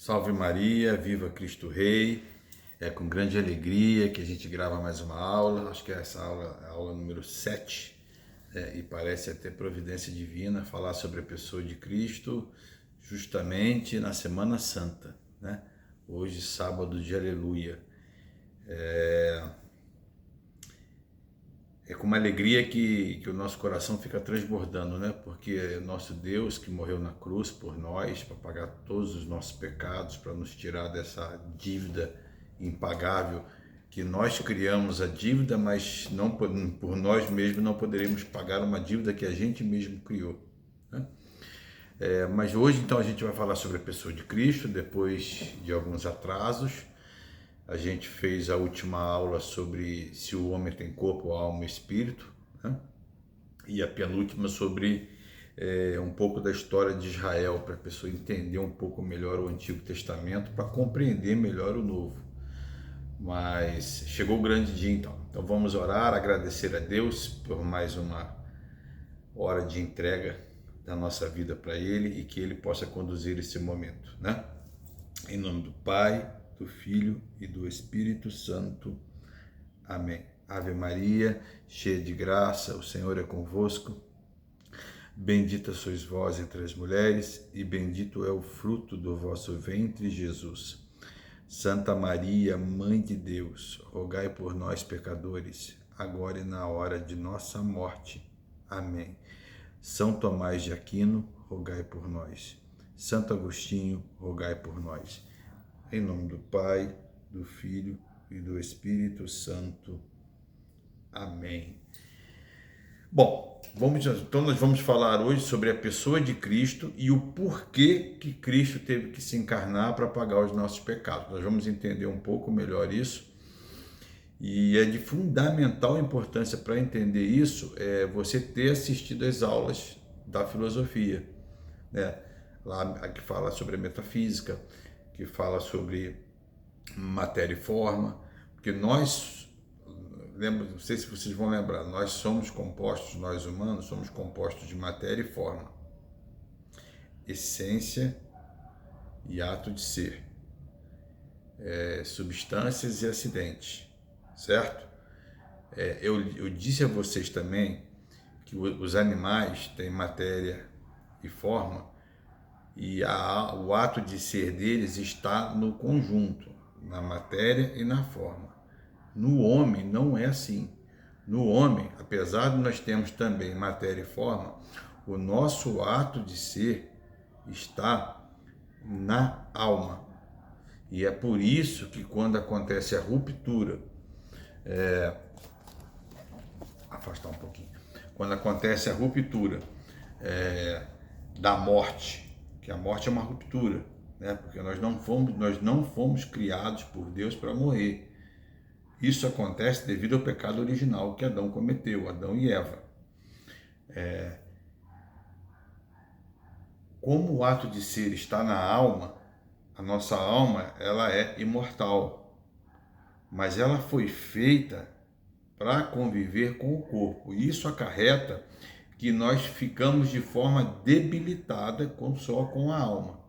Salve Maria, viva Cristo Rei. É com grande alegria que a gente grava mais uma aula. Acho que essa aula é a aula número 7, e parece até providência divina falar sobre a pessoa de Cristo justamente na Semana Santa, né? Hoje, sábado de Aleluia. É com uma alegria que o nosso coração fica transbordando, né? Porque é nosso Deus que morreu na cruz por nós, para pagar todos os nossos pecados, para nos tirar dessa dívida impagável, que nós criamos a dívida, mas não por nós mesmos não poderemos pagar uma dívida que a gente mesmo criou, né? Mas hoje, então, a gente vai falar sobre a pessoa de Cristo, depois de alguns atrasos. A gente fez a última aula sobre se o homem tem corpo, alma e espírito, né? E a penúltima sobre um pouco da história de Israel, para a pessoa entender um pouco melhor o Antigo Testamento, para compreender melhor o Novo. Mas chegou o grande dia então. Então vamos orar, agradecer a Deus por mais uma hora de entrega da nossa vida para Ele e que Ele possa conduzir esse momento, né? Em nome do Pai, do Filho e do Espírito Santo. Amém. Ave Maria, cheia de graça, o Senhor é convosco. Bendita sois vós entre as mulheres, e bendito é o fruto do vosso ventre, Jesus. Santa Maria, Mãe de Deus, rogai por nós, pecadores, agora e na hora de nossa morte. Amém. São Tomás de Aquino, rogai por nós. Santo Agostinho, rogai por nós. Em nome do Pai, do Filho e do Espírito Santo. Amém. Bom, então nós vamos falar hoje sobre a pessoa de Cristo e o porquê que Cristo teve que se encarnar para pagar os nossos pecados. Nós vamos entender um pouco melhor isso. E é de fundamental importância para entender isso você ter assistido às aulas da filosofia, né? Lá que fala sobre a metafísica, que fala sobre matéria e forma, porque nós, não sei se vocês vão lembrar, nós somos compostos, nós humanos somos compostos de matéria e forma, essência e ato de ser, substâncias e acidentes, certo? Eu disse a vocês também que os animais têm matéria e forma, e o ato de ser deles está no conjunto, na matéria e na forma. No homem não é assim. No homem, apesar de nós termos também matéria e forma, o nosso ato de ser está na alma. E é por isso que quando acontece a ruptura, afastar um pouquinho, quando acontece a ruptura da morte, que a morte é uma ruptura, né? Porque nós não fomos criados por Deus para morrer. Isso acontece devido ao pecado original que Adão cometeu, Adão e Eva. Como o ato de ser está na alma, a nossa alma ela é imortal, mas ela foi feita para conviver com o corpo. Isso acarreta que nós ficamos de forma debilitada só com a alma.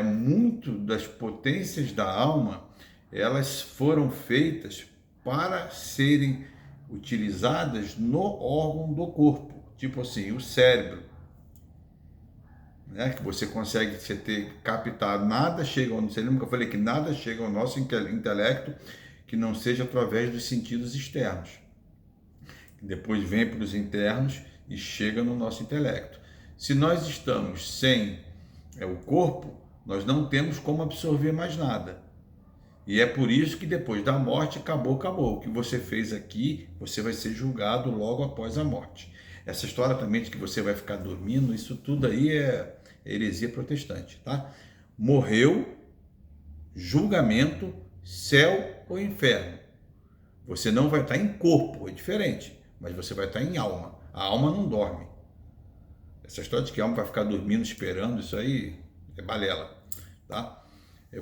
Muito das potências da alma, elas foram feitas para serem utilizadas no órgão do corpo, tipo assim, o cérebro, né? Que você consegue ter captado, nada chega ao nosso, lembra que eu falei que nada chega ao nosso intelecto que não seja através dos sentidos externos. Depois vem para os internos e chega no nosso intelecto. Se nós estamos sem o corpo, nós não temos como absorver mais nada. E é por isso que depois da morte, acabou. O que você fez aqui, você vai ser julgado logo após a morte. Essa história também de que você vai ficar dormindo, isso tudo aí é heresia protestante, tá? Morreu, julgamento, céu ou inferno. Você não vai estar em corpo, é diferente, mas você vai estar em alma. A alma não dorme. Essa história de que a alma vai ficar dormindo, esperando, isso aí é balela, tá?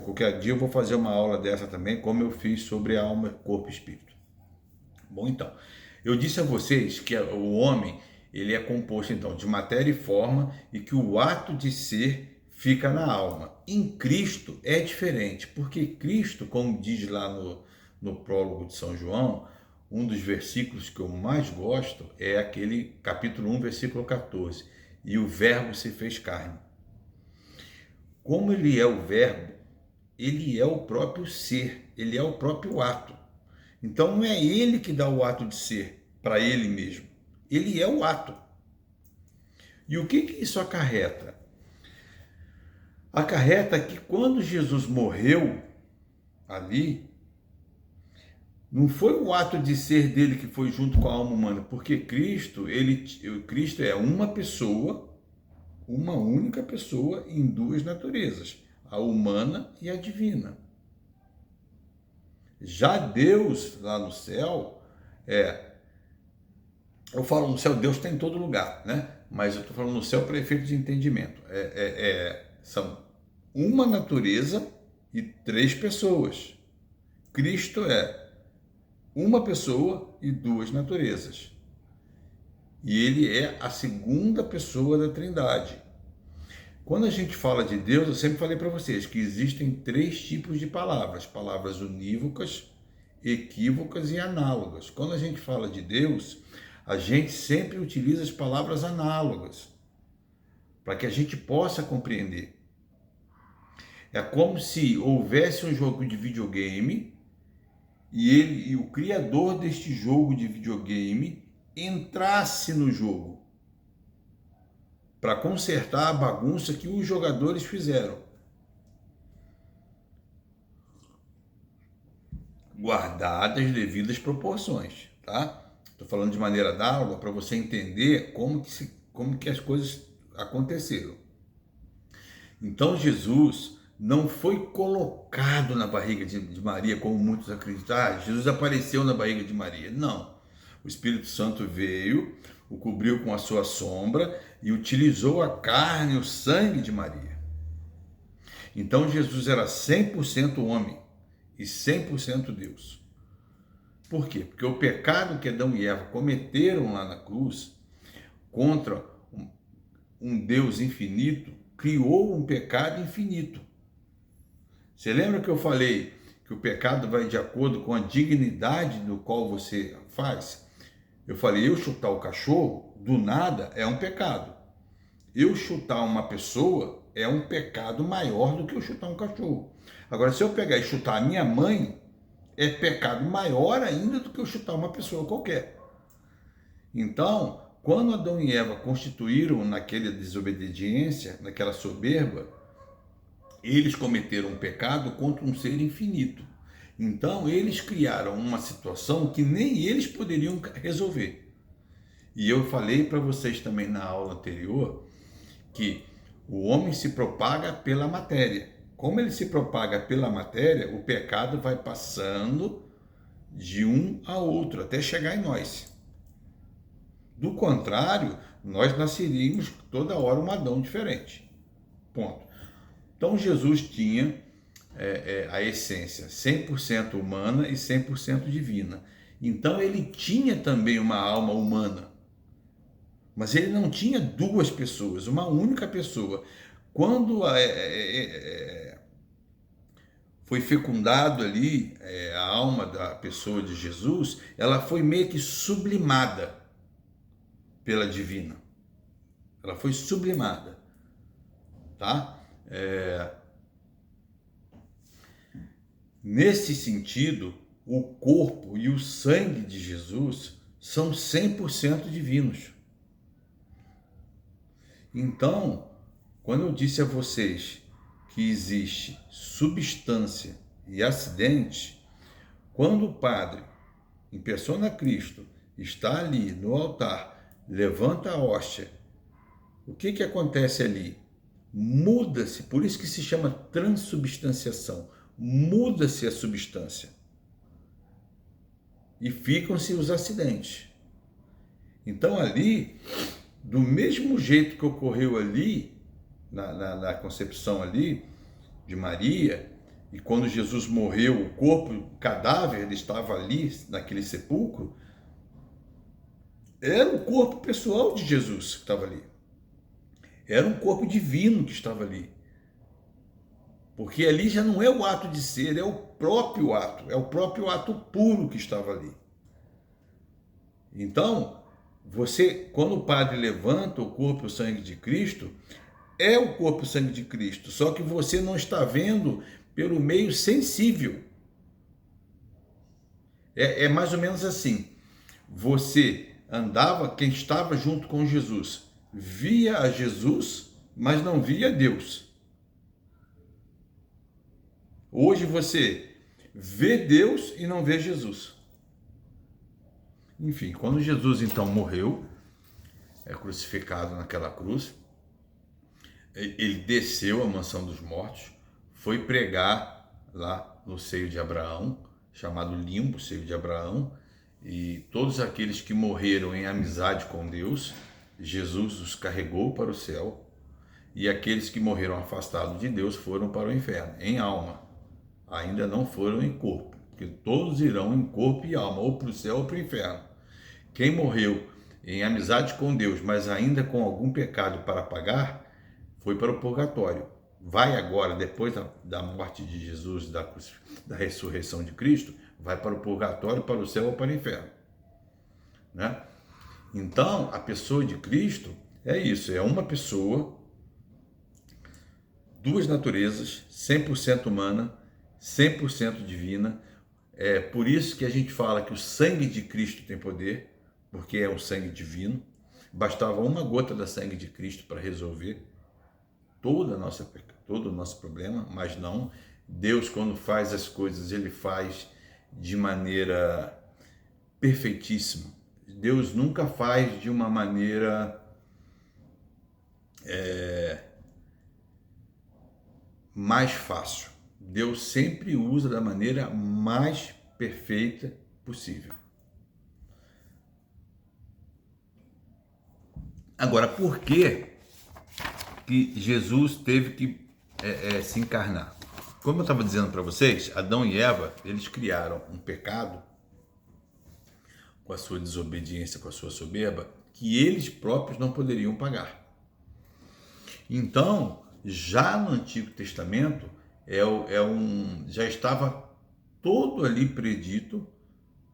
Qualquer dia eu vou fazer uma aula dessa também, como eu fiz sobre a alma, corpo e espírito. Bom, então, eu disse a vocês que o homem, ele é composto, então, de matéria e forma, e que o ato de ser fica na alma. Em Cristo é diferente, porque Cristo, como diz lá no prólogo de São João, um dos versículos que eu mais gosto é aquele capítulo 1, versículo 14. E o verbo se fez carne. Como ele é o verbo, ele é o próprio ser, ele é o próprio ato. Então não é ele que dá o ato de ser para ele mesmo, ele é o ato. E o que isso acarreta? Acarreta que quando Jesus morreu ali, não foi o ato de ser dele que foi junto com a alma humana, porque Cristo é uma pessoa, uma única pessoa em duas naturezas, a humana e a divina. Já Deus lá no céu, eu falo no céu, Deus está em todo lugar, né? Mas eu estou falando no céu para efeito de entendimento. São uma natureza e três pessoas. Cristo é uma pessoa e duas naturezas. E ele é a segunda pessoa da Trindade. Quando a gente fala de Deus, eu sempre falei para vocês que existem três tipos de palavras: palavras unívocas, equívocas e análogas. Quando a gente fala de Deus, a gente sempre utiliza as palavras análogas para que a gente possa compreender. É como se houvesse um jogo de videogame e o criador deste jogo de videogame entrasse no jogo para consertar a bagunça que os jogadores fizeram. Guardadas as devidas proporções, tá? Estou falando de maneira análoga para você entender como que as coisas aconteceram. Então Jesus não foi colocado na barriga de Maria, como muitos acreditam. Jesus apareceu na barriga de Maria. Não. O Espírito Santo veio, o cobriu com a sua sombra e utilizou a carne e o sangue de Maria. Então Jesus era 100% homem e 100% Deus. Por quê? Porque o pecado que Adão e Eva cometeram lá na cruz contra um Deus infinito criou um pecado infinito. Você lembra que eu falei que o pecado vai de acordo com a dignidade do qual você faz? Eu falei, eu chutar o cachorro, do nada, é um pecado. Eu chutar uma pessoa é um pecado maior do que eu chutar um cachorro. Agora, se eu pegar e chutar a minha mãe, é pecado maior ainda do que eu chutar uma pessoa qualquer. Então, quando Adão e Eva constituíram naquela desobediência, naquela soberba, eles cometeram um pecado contra um ser infinito. Então, eles criaram uma situação que nem eles poderiam resolver. E eu falei para vocês também na aula anterior que o homem se propaga pela matéria. Como ele se propaga pela matéria, o pecado vai passando de um a outro, até chegar em nós. Do contrário, nós nasceríamos toda hora um Adão diferente. Ponto. Então Jesus tinha a essência 100% humana e 100% divina. Então ele tinha também uma alma humana. Mas ele não tinha duas pessoas, uma única pessoa. Quando foi fecundado ali a alma da pessoa de Jesus, ela foi meio que sublimada pela divina. Ela foi sublimada, tá? Nesse sentido, o corpo e o sangue de Jesus são 100% divinos. Então, quando eu disse a vocês que existe substância e acidente, quando o padre, em persona Cristo, está ali no altar, levanta a hóstia, o que acontece ali? Muda-se, por isso que se chama transubstanciação, muda-se a substância e ficam-se os acidentes. Então ali, do mesmo jeito que ocorreu ali, na concepção ali de Maria, e quando Jesus morreu, o corpo, o cadáver estava ali, naquele sepulcro, era o corpo pessoal de Jesus que estava ali. Era um corpo divino que estava ali. Porque ali já não é o ato de ser, é o próprio ato puro que estava ali. Então, você, quando o padre levanta o corpo e o sangue de Cristo, é o corpo e o sangue de Cristo, só que você não está vendo pelo meio sensível. É mais ou menos assim. Você andava, quem estava junto com Jesus, via a Jesus, mas não via Deus. Hoje você vê Deus e não vê Jesus. Enfim, quando Jesus então morreu, crucificado naquela cruz, ele desceu à mansão dos mortos, foi pregar lá no seio de Abraão, chamado limbo, seio de Abraão, e todos aqueles que morreram em amizade com Deus, Jesus os carregou para o céu, e aqueles que morreram afastados de Deus foram para o inferno, em alma, ainda não foram em corpo, porque todos irão em corpo e alma, ou para o céu ou para o inferno. Quem morreu em amizade com Deus, mas ainda com algum pecado para pagar, foi para o purgatório. Vai agora, depois da morte de Jesus, da ressurreição de Cristo, vai para o purgatório, para o céu ou para o inferno. Né? Então, a pessoa de Cristo é isso, é uma pessoa, duas naturezas, 100% humana, 100% divina. É por isso que a gente fala que o sangue de Cristo tem poder, porque é o sangue divino. Bastava uma gota da sangue de Cristo para resolver todo o nosso problema, mas não. Deus, quando faz as coisas, ele faz de maneira perfeitíssima. Deus nunca faz de uma maneira mais fácil. Deus sempre usa da maneira mais perfeita possível. Agora, por que Jesus teve que se encarnar? Como eu estava dizendo para vocês, Adão e Eva, eles criaram um pecado com a sua desobediência, com a sua soberba, que eles próprios não poderiam pagar. Então, já no Antigo Testamento, já estava todo ali predito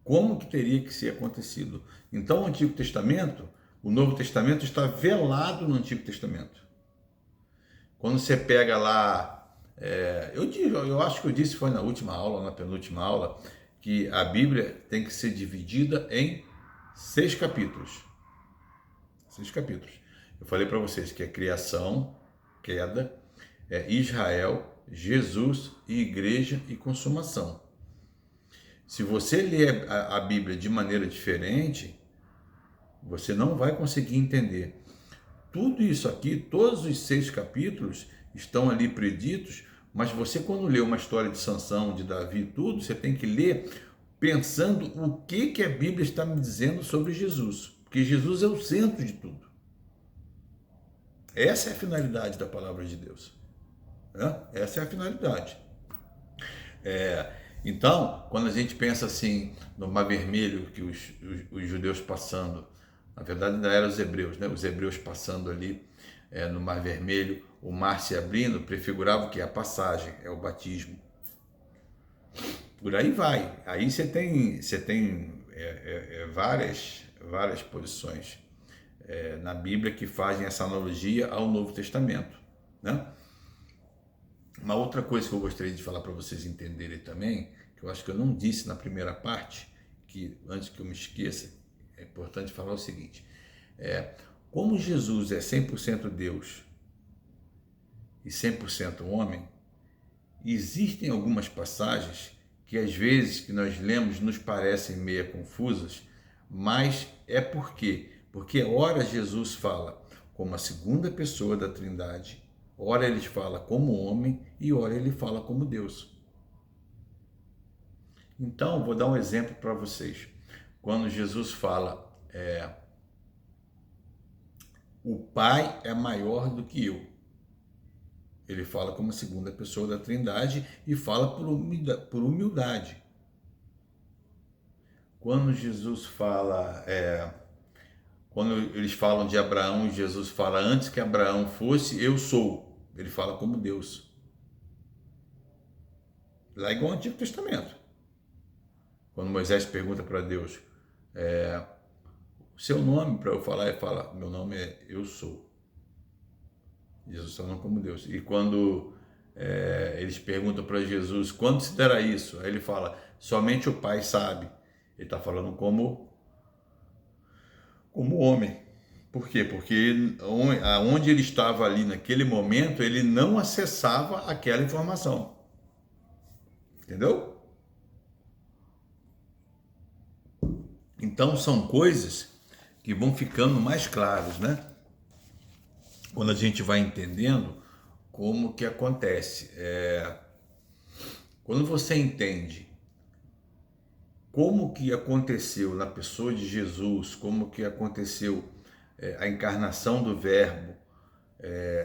como que teria que ser acontecido. Então, o Antigo Testamento, o Novo Testamento está velado no Antigo Testamento. Quando você pega lá, eu acho que eu disse, foi na última aula, na penúltima aula, que a Bíblia tem que ser dividida em 6 capítulos. 6 capítulos. Eu falei para vocês que é criação, queda, Israel, Jesus e igreja e consumação. Se você ler a Bíblia de maneira diferente, você não vai conseguir entender. Tudo isso aqui, todos os 6 capítulos estão ali preditos, mas você quando lê uma história de Sansão, de Davi, tudo, você tem que ler pensando o que a Bíblia está me dizendo sobre Jesus, porque Jesus é o centro de tudo. Essa é a finalidade da palavra de Deus. Essa é a finalidade. Então, quando a gente pensa assim, no Mar Vermelho, que os judeus passando, na verdade ainda eram os hebreus, né? Os hebreus passando ali no Mar Vermelho, o mar se abrindo, prefigurava o que? A passagem, é o batismo. Por aí vai. Aí você tem várias posições na Bíblia que fazem essa analogia ao Novo Testamento, né? Uma outra coisa que eu gostaria de falar para vocês entenderem também, que eu acho que eu não disse na primeira parte, que antes que eu me esqueça, é importante falar o seguinte, como Jesus é 100% Deus e 100% homem, existem algumas passagens que às vezes que nós lemos nos parecem meio confusas, mas é porque ora Jesus fala como a segunda pessoa da Trindade, ora ele fala como homem e ora ele fala como Deus. Então, vou dar um exemplo para vocês. Quando Jesus fala, o Pai é maior do que eu. Ele fala como a segunda pessoa da Trindade e fala por humildade. Quando Jesus fala, quando eles falam de Abraão, Jesus fala, antes que Abraão fosse, eu sou. Ele fala como Deus. Lá igual ao Antigo Testamento. Quando Moisés pergunta para Deus, o seu nome para eu falar, ele fala, meu nome é Eu Sou. Jesus só não como Deus. E quando eles perguntam para Jesus, quando se dará isso? Aí ele fala, somente o Pai sabe. Ele está falando como homem. Por quê? Porque onde ele estava ali naquele momento, ele não acessava aquela informação. Entendeu? Então são coisas que vão ficando mais claras, né? Quando a gente vai entendendo como que acontece. Quando você entende como que aconteceu na pessoa de Jesus, como que aconteceu a encarnação do Verbo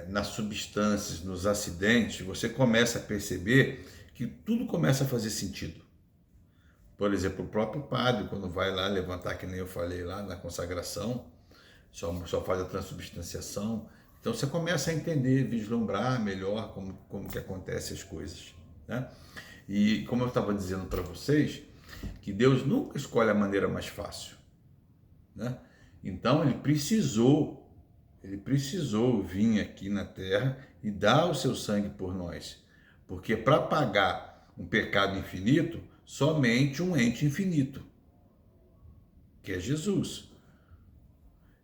nas substâncias, nos acidentes, você começa a perceber que tudo começa a fazer sentido. Por exemplo, o próprio padre, quando vai lá levantar, que nem eu falei lá na consagração, só faz a transubstanciação. Então você começa a entender, vislumbrar melhor como que acontecem as coisas, né? E como eu estava dizendo para vocês, que Deus nunca escolhe a maneira mais fácil, né? Então ele precisou vir aqui na Terra e dar o seu sangue por nós, porque para pagar um pecado infinito, somente um ente infinito, que é Jesus.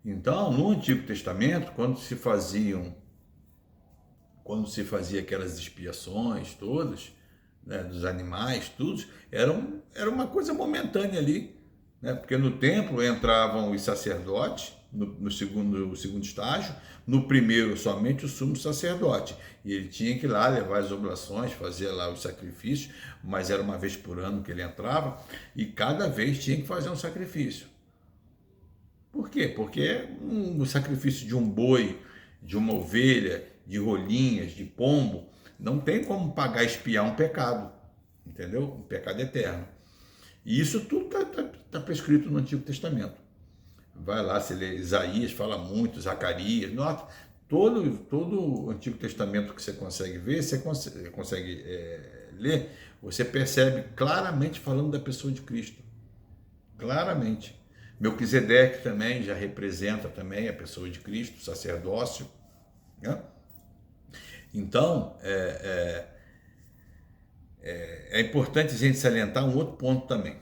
Então, no Antigo Testamento, quando se fazia aquelas expiações todas, né, dos animais, tudo, era uma coisa momentânea ali, né? Porque no templo entravam os sacerdotes, no segundo estágio, no primeiro somente o sumo sacerdote, e ele tinha que ir lá levar as oblações, fazer lá os sacrifícios, mas era uma vez por ano que ele entrava, e cada vez tinha que fazer um sacrifício. Por quê? Porque o sacrifício de um boi, de uma ovelha, de rolinhas, de pombo, não tem como pagar, expiar um pecado, entendeu? Um pecado eterno. E isso tudo está prescrito no Antigo Testamento. Vai lá, você lê Isaías, fala muito, Zacarias, nota, todo o Antigo Testamento que você consegue ver, você consegue ler, você percebe claramente falando da pessoa de Cristo. Claramente. Melquisedeque também já representa também a pessoa de Cristo, o sacerdócio, né? Então, é importante a gente salientar um outro ponto também.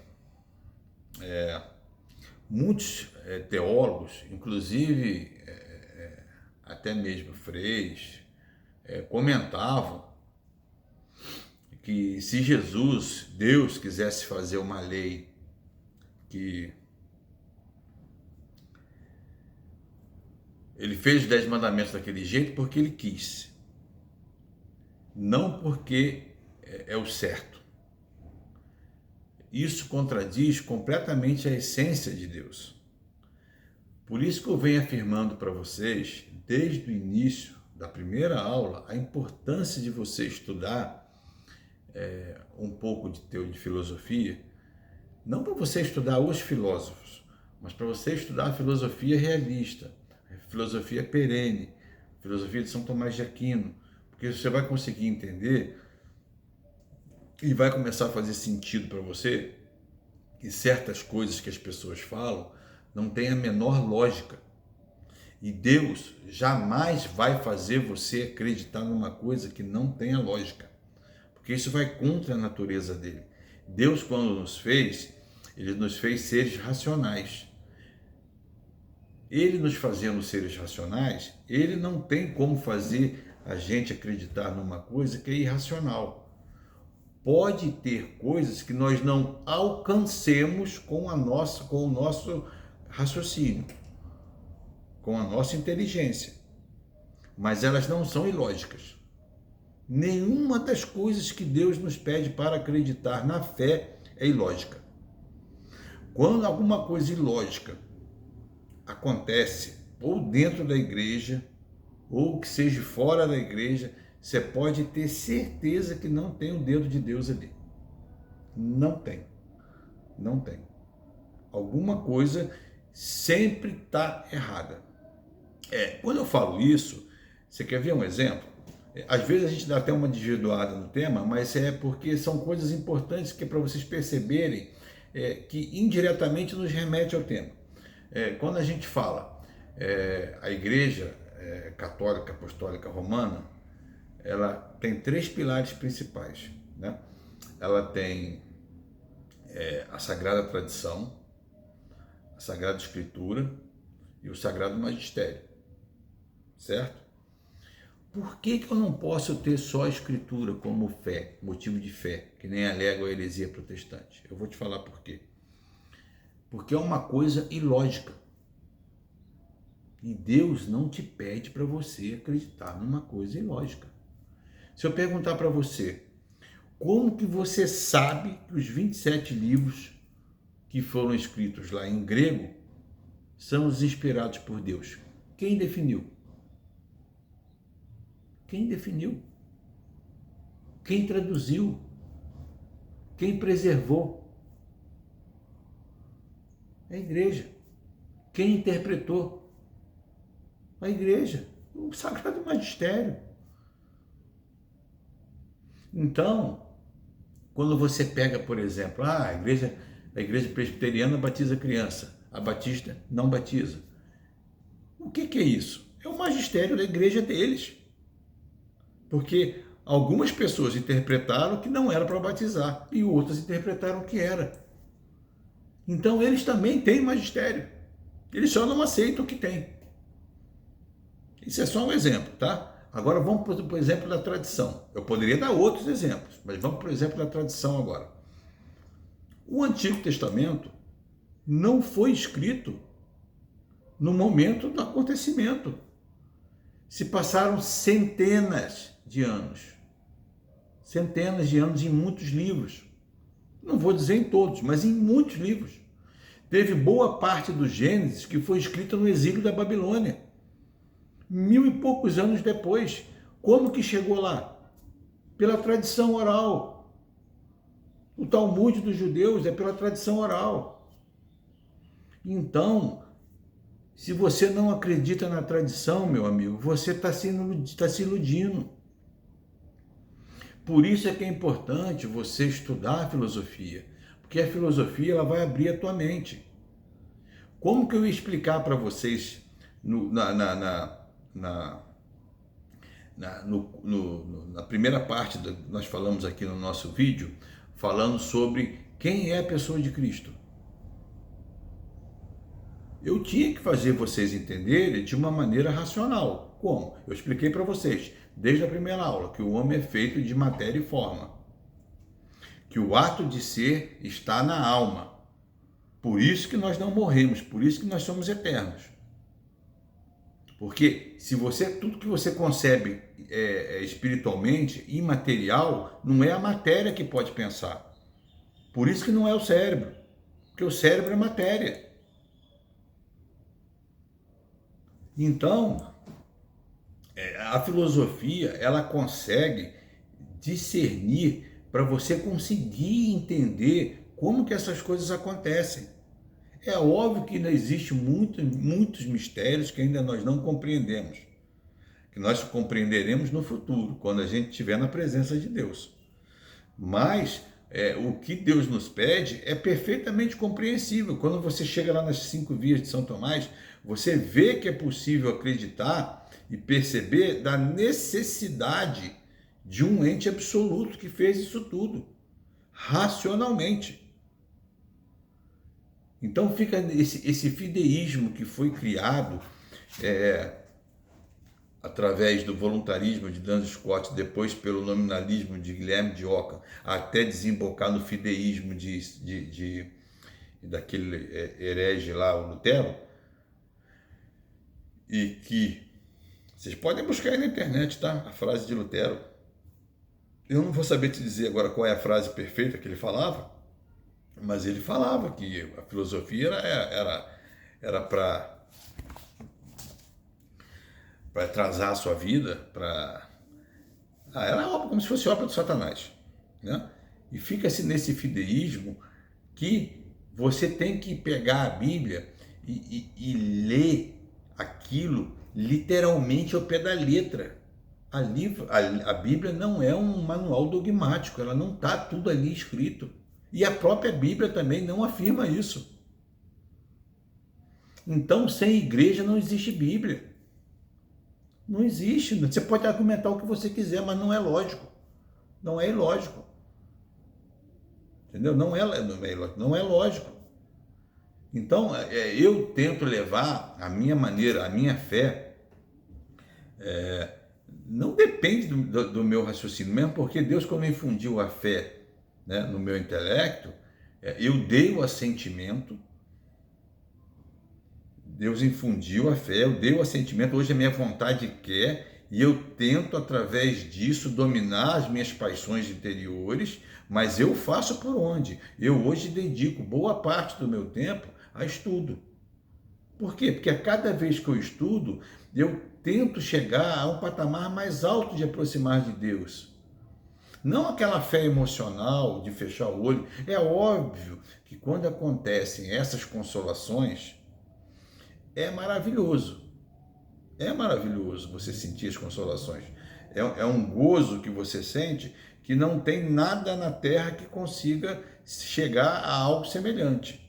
Muitos teólogos, inclusive até mesmo freis, comentavam que se Jesus, Deus, quisesse fazer uma lei que ele fez os 10 mandamentos daquele jeito porque ele quis, não porque é o certo. Isso contradiz completamente a essência de Deus. Por isso que eu venho afirmando para vocês, desde o início da primeira aula, a importância de você estudar um pouco de filosofia, não para você estudar os filósofos, mas para você estudar a filosofia realista, a filosofia perene, a filosofia de São Tomás de Aquino, porque você vai conseguir entender e vai começar a fazer sentido para você que certas coisas que as pessoas falam não têm a menor lógica. E Deus jamais vai fazer você acreditar numa coisa que não tenha lógica, porque isso vai contra a natureza dele. Deus, quando nos fez, ele nos fez seres racionais. Ele nos fazendo seres racionais, ele não tem como fazer a gente acreditar numa coisa que é irracional. Pode ter coisas que nós não alcancemos com o nosso raciocínio, com a nossa inteligência, mas elas não são ilógicas. Nenhuma das coisas que Deus nos pede para acreditar na fé é ilógica. Quando alguma coisa ilógica acontece, ou dentro da igreja, ou que seja fora da igreja, você pode ter certeza que não tem o dedo de Deus ali. Não tem. Não tem. Alguma coisa sempre está errada. Quando eu falo isso, você quer ver um exemplo? Às vezes a gente dá até uma desvirtuada no tema, mas é porque são coisas importantes que é para vocês perceberem que indiretamente nos remete ao tema. Quando a gente fala a Igreja Católica Apostólica Romana, ela tem três pilares principais, né? Ela tem a Sagrada Tradição, a Sagrada Escritura e o Sagrado Magistério, certo? Por que eu não posso ter só a Escritura como fé, motivo de fé, que nem alega a heresia protestante? Eu vou te falar por quê. Porque é uma coisa ilógica. E Deus não te pede para você acreditar numa coisa ilógica. Se eu perguntar para você, como que você sabe que os 27 livros que foram escritos lá em grego são os inspirados por Deus? Quem definiu? Quem definiu? Quem traduziu? Quem preservou? A igreja. Quem interpretou? A igreja. O Sagrado Magistério. Então, quando você pega, por exemplo, a igreja presbiteriana batiza criança, a batista não batiza. O que é isso? É o magistério da igreja deles. Porque algumas pessoas interpretaram que não era para batizar e outras interpretaram que era. Então eles também têm magistério. Eles só não aceitam o que tem. Isso é só um exemplo, tá? Agora vamos para o exemplo da tradição. Eu poderia dar outros exemplos, mas vamos para o exemplo da tradição agora. O Antigo Testamento não foi escrito no momento do acontecimento. Se passaram centenas de anos em muitos livros. Não vou dizer em todos, mas em muitos livros. Teve boa parte do Gênesis que foi escrita no exílio da Babilônia. 1000 e poucos anos depois. Como que chegou lá? Pela tradição oral. O Talmud dos judeus é pela tradição oral. Então, se você não acredita na tradição, meu amigo, você está se iludindo. Por isso é que é importante você estudar a filosofia, porque a filosofia ela vai abrir a tua mente. Como que eu ia explicar para vocês na primeira parte que nós falamos aqui no nosso vídeo, falando sobre quem é a pessoa de Cristo? Eu tinha que fazer vocês entenderem de uma maneira racional. Como? Eu expliquei para vocês, desde a primeira aula, que o homem é feito de matéria e forma. Que o ato de ser está na alma. Por isso que nós não morremos, por isso que nós somos eternos. Porque se tudo que você concebe espiritualmente, imaterial, não é a matéria que pode pensar. Por isso que não é o cérebro. Porque o cérebro é matéria. Então, a filosofia, ela consegue discernir para você conseguir entender como que essas coisas acontecem. É óbvio que ainda existem muitos mistérios que ainda nós não compreendemos, que nós compreenderemos no futuro, quando a gente estiver na presença de Deus. Mas o que Deus nos pede é perfeitamente compreensível. Quando você chega lá nas 5 vias de São Tomás, você vê que é possível acreditar e perceber da necessidade de um ente absoluto que fez isso tudo, racionalmente. Então fica esse fideísmo que foi criado através do voluntarismo de Duns Scott, depois pelo nominalismo de Guilherme de Ockham, até desembocar no fideísmo daquele herege lá, o Lutero, e que vocês podem buscar aí na internet, tá? A frase de Lutero. Eu não vou saber te dizer agora qual é a frase perfeita que ele falava, mas ele falava que a filosofia era para atrasar a sua vida, era como se fosse obra do Satanás, né? E fica-se nesse fideísmo que você tem que pegar a Bíblia e ler aquilo literalmente ao pé da letra. A Bíblia não é um manual dogmático, ela não está tudo ali escrito. E a própria Bíblia também não afirma isso. Então, sem igreja não existe Bíblia. Não existe. Você pode argumentar o que você quiser, mas não é lógico. Não é ilógico. Entendeu? Não é lógico. Então, eu tento levar a minha maneira, a minha fé, não depende do meu raciocínio, mesmo porque Deus, quando infundiu a fé, né, no meu intelecto, eu dei o assentimento, Deus infundiu a fé, eu dei o assentimento, hoje a minha vontade quer, e eu tento, através disso, dominar as minhas paixões interiores, mas eu faço por onde? Eu hoje dedico boa parte do meu tempo a estudo. Por quê? Porque a cada vez que eu estudo, eu tento chegar a um patamar mais alto de aproximar de Deus. Não aquela fé emocional de fechar o olho. É óbvio que quando acontecem essas consolações, é maravilhoso. É maravilhoso você sentir as consolações. É um gozo que você sente que não tem nada na terra que consiga chegar a algo semelhante.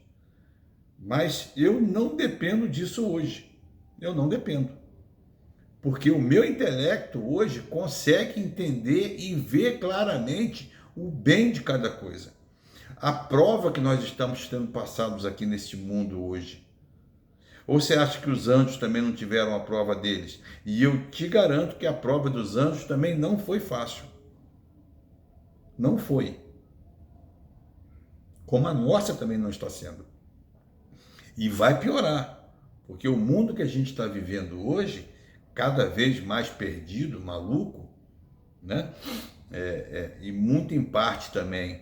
Mas eu não dependo disso hoje. Eu não dependo. Porque o meu intelecto hoje consegue entender e ver claramente o bem de cada coisa. A prova que nós estamos tendo passados aqui neste mundo hoje. Ou você acha que os anjos também não tiveram a prova deles? E eu te garanto que a prova dos anjos também não foi fácil. Não foi. Como a nossa também não está sendo. E vai piorar. Porque o mundo que a gente está vivendo hoje, cada vez mais perdido, maluco, né? E muito em parte também,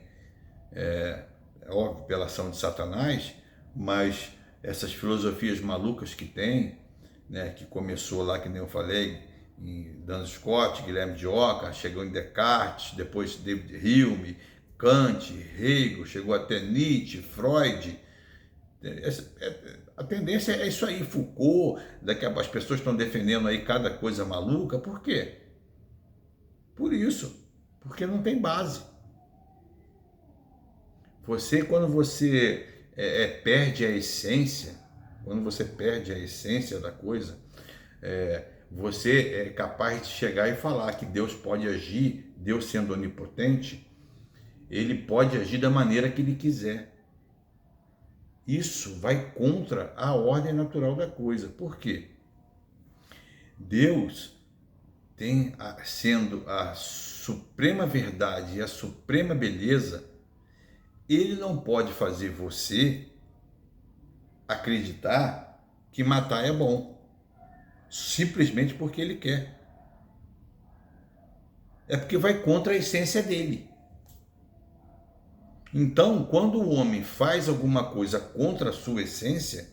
óbvio, pela ação de Satanás, mas essas filosofias malucas que tem, né, que começou lá, que nem eu falei, em Duns Scott, Guilherme de Ockham, chegou em Descartes, depois David Hume, Kant, Hegel, chegou até Nietzsche, Freud. A tendência é isso aí, Foucault, daqui a as pessoas estão defendendo aí cada coisa maluca, por quê? Por isso, porque não tem base. Quando você perde a essência, quando você perde a essência da coisa, você é capaz de chegar e falar que Deus pode agir, Deus sendo onipotente, ele pode agir da maneira que ele quiser. Isso vai contra a ordem natural da coisa. Por quê? Deus tem sendo a suprema verdade e a suprema beleza, ele não pode fazer você acreditar que matar é bom, simplesmente porque ele quer. É porque vai contra a essência dele. Então, quando o homem faz alguma coisa contra a sua essência,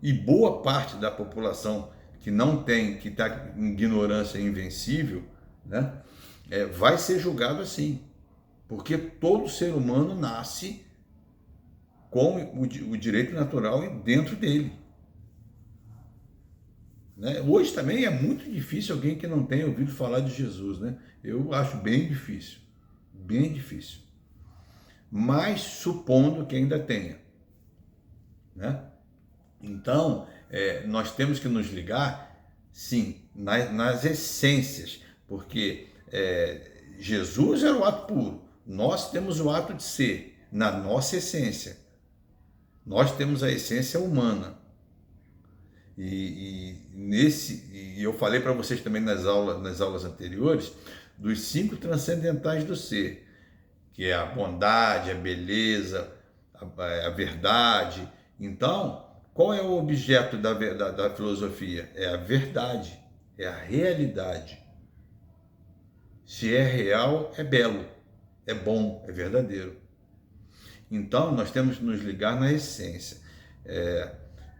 e boa parte da população que não tem, que está em ignorância invencível, né, vai ser julgado assim. Porque todo ser humano nasce com o direito natural dentro dele. Né? Hoje também é muito difícil alguém que não tenha ouvido falar de Jesus. Né? Eu acho bem difícil. Bem difícil. Mas supondo que ainda tenha. Né? Então, nós temos que nos ligar, sim, nas essências, porque Jesus era o ato puro, nós temos o ato de ser, na nossa essência. Nós temos a essência humana. E eu falei para vocês também nas aulas anteriores, dos 5 transcendentais do ser, que é a bondade, a beleza, a verdade. Então, qual é o objeto da filosofia? É a verdade, é a realidade. Se é real, é belo, é bom, é verdadeiro. Então, nós temos que nos ligar na essência.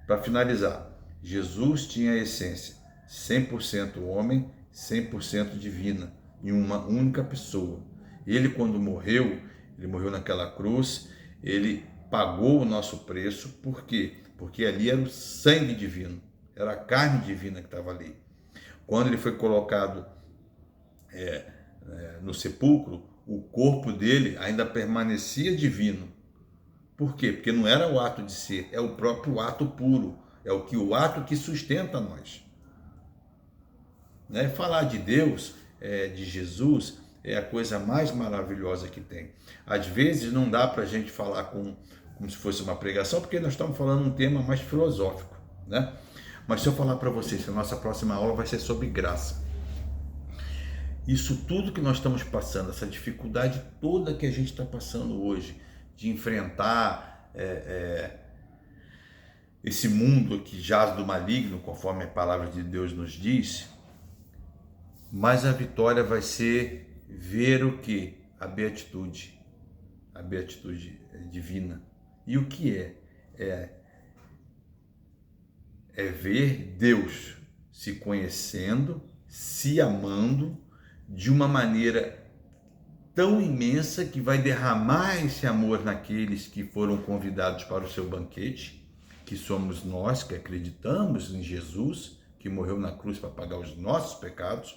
Para finalizar, Jesus tinha a essência 100% homem, 100% divina, em uma única pessoa. Ele, quando morreu, ele morreu naquela cruz, ele pagou o nosso preço. Por quê? Porque ali era o sangue divino, era a carne divina que estava ali. Quando ele foi colocado no sepulcro, o corpo dele ainda permanecia divino. Por quê? Porque não era o ato de ser, é o próprio ato puro, é o ato que sustenta nós. Né? Falar de Deus, de Jesus, é a coisa mais maravilhosa que tem. Às vezes não dá para a gente falar como se fosse uma pregação, porque nós estamos falando um tema mais filosófico, né? Mas se eu falar para vocês que a nossa próxima aula vai ser sobre graça, isso tudo que nós estamos passando, essa dificuldade toda que a gente está passando hoje, de enfrentar esse mundo que jaz do maligno, conforme a palavra de Deus nos diz, mas a vitória vai ser ver o que? A beatitude divina. E o que é? É ver Deus se conhecendo, se amando de uma maneira tão imensa que vai derramar esse amor naqueles que foram convidados para o seu banquete, que somos nós que acreditamos em Jesus, que morreu na cruz para pagar os nossos pecados,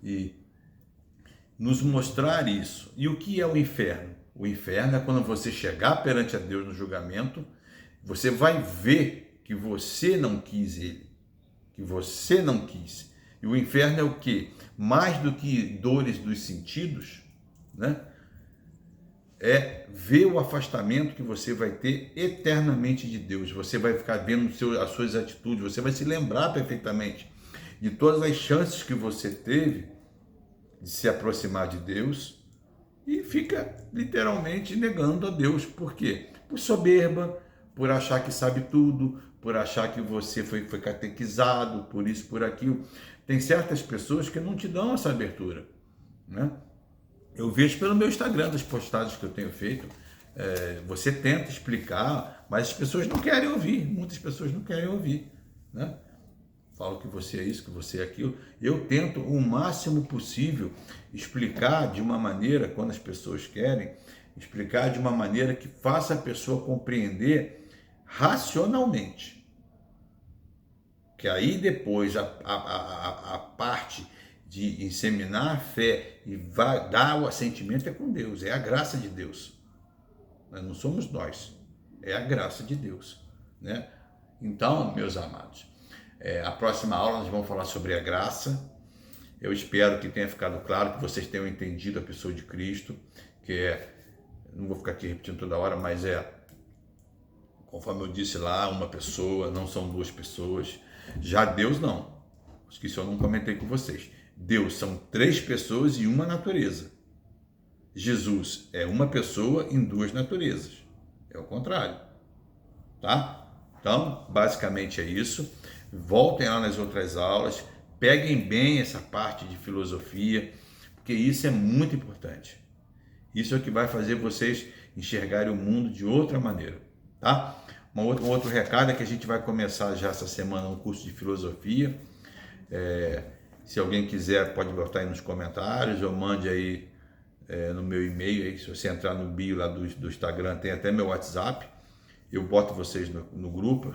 e nos mostrar isso. E o que é o inferno? O inferno é quando você chegar perante a Deus no julgamento, você vai ver que você não quis ele, que você não quis. E o inferno é o quê? Mais do que dores dos sentidos, né? É ver o afastamento que você vai ter eternamente de Deus. Você vai ficar vendo as suas atitudes, você vai se lembrar perfeitamente de todas as chances que você teve de se aproximar de Deus e fica literalmente negando a Deus. Por quê? Por soberba, por achar que sabe tudo, por achar que você foi catequizado, por isso, por aquilo. Tem certas pessoas que não te dão essa abertura, né? Eu vejo pelo meu Instagram, das postagens que eu tenho feito, você tenta explicar, mas as pessoas não querem ouvir, muitas pessoas não querem ouvir, né? Falo que você é isso, que você é aquilo. Eu tento o máximo possível explicar de uma maneira, quando as pessoas querem, explicar de uma maneira que faça a pessoa compreender racionalmente. Que aí depois a parte de inseminar a fé e vai dar o assentimento é com Deus, é a graça de Deus. Não somos nós, é a graça de Deus, né? Então, meus amados, a próxima aula nós vamos falar sobre a graça. Eu espero que tenha ficado claro, que vocês tenham entendido a pessoa de Cristo, que não vou ficar aqui repetindo toda hora, mas conforme eu disse lá, uma pessoa, não são duas pessoas. Já Deus não, acho que isso eu não comentei com vocês. Deus são três pessoas e uma natureza. Jesus é uma pessoa em duas naturezas, é o contrário, tá? Então, basicamente é isso. Voltem lá nas outras aulas, peguem bem essa parte de filosofia, porque isso é muito importante. Isso é o que vai fazer vocês enxergarem o mundo de outra maneira, tá? Um outro recado é que a gente vai começar já essa semana um curso de filosofia. Se alguém quiser, pode botar aí nos comentários, ou mande aí no meu e-mail. Aí, se você entrar no bio lá do Instagram, tem até meu WhatsApp. Eu boto vocês no grupo.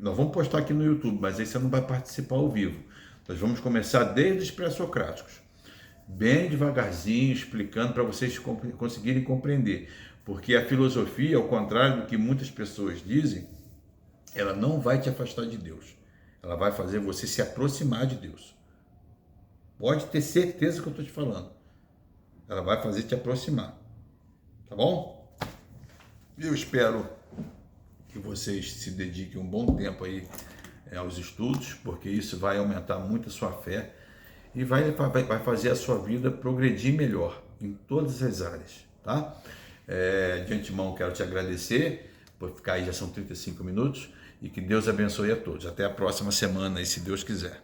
Nós vamos postar aqui no YouTube, mas aí você não vai participar ao vivo. Nós vamos começar desde os pré-socráticos, bem devagarzinho, explicando para vocês conseguirem compreender. Porque a filosofia, ao contrário do que muitas pessoas dizem, ela não vai te afastar de Deus. Ela vai fazer você se aproximar de Deus. Pode ter certeza que eu estou te falando. Ela vai fazer te aproximar. Tá bom? Eu espero que vocês se dediquem um bom tempo aí aos estudos, porque isso vai aumentar muito a sua fé e vai fazer a sua vida progredir melhor em todas as áreas, tá? De antemão quero te agradecer por ficar aí, já são 35 minutos, e que Deus abençoe a todos. Até a próxima semana, aí, se Deus quiser.